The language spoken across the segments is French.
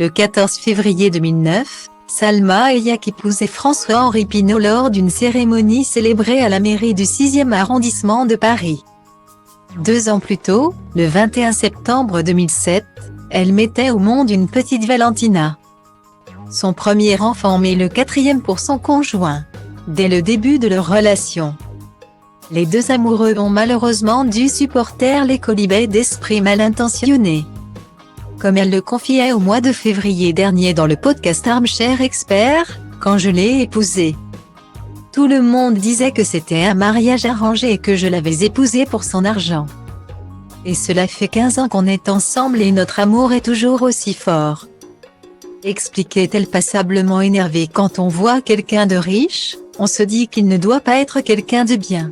Le 14 février 2009, Salma Hayek épousait François-Henri Pinault lors d'une cérémonie célébrée à la mairie du 6e arrondissement de Paris. 2 ans plus tôt, le 21 septembre 2007, elle mettait au monde une petite Valentina. Son premier enfant mais le 4e pour son conjoint. Dès le début de leur relation, les deux amoureux ont malheureusement dû supporter les colibets d'esprits mal intentionnés. Comme elle le confiait au mois de février dernier dans le podcast Armchair Expert, quand je l'ai épousée. Tout le monde disait que c'était un mariage arrangé et que je l'avais épousé pour son argent. Et cela fait 15 ans qu'on est ensemble et notre amour est toujours aussi fort. Expliquait-elle passablement énervée. Quand on voit quelqu'un de riche, on se dit qu'il ne doit pas être quelqu'un de bien.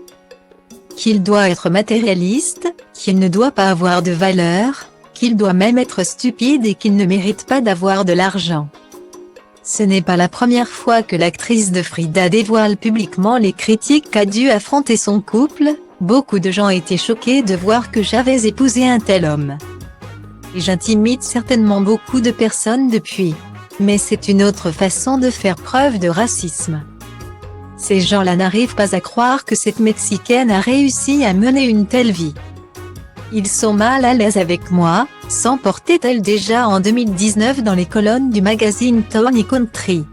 Qu'il doit être matérialiste, qu'il ne doit pas avoir de valeur, qu'il doit même être stupide et qu'il ne mérite pas d'avoir de l'argent. Ce n'est pas la première fois que l'actrice de Frida dévoile publiquement les critiques qu'a dû affronter son couple. Beaucoup de gens étaient choqués de voir que j'avais épousé un tel homme. Et j'intimide certainement beaucoup de personnes depuis. Mais c'est une autre façon de faire preuve de racisme. Ces gens-là n'arrivent pas à croire que cette Mexicaine a réussi à mener une telle vie. Ils sont mal à l'aise avec moi, s'emportait-elle déjà en 2019 dans les colonnes du magazine Town & Country.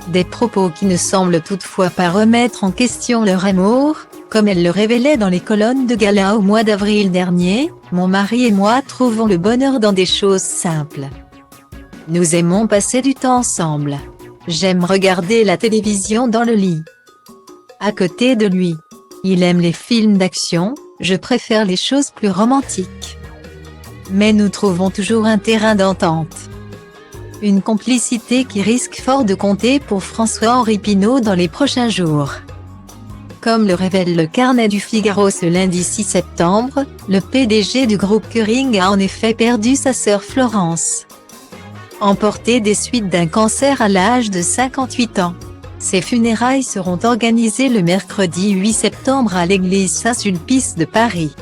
Des propos qui ne semblent toutefois pas remettre en question leur amour, comme elle le révélait dans les colonnes de Gala au mois d'avril dernier. Mon mari et moi trouvons le bonheur dans des choses simples. Nous aimons passer du temps ensemble. J'aime regarder la télévision dans le lit. À côté de lui. Il aime les films d'action, je préfère les choses plus romantiques. Mais nous trouvons toujours un terrain d'entente. Une complicité qui risque fort de compter pour François-Henri Pinault dans les prochains jours. Comme le révèle le Carnet du Figaro ce lundi 6 septembre, le PDG du groupe Kering a en effet perdu sa sœur Florence. Emportée des suites d'un cancer à l'âge de 58 ans. Ses funérailles seront organisées le mercredi 8 septembre à l'église Saint-Sulpice de Paris.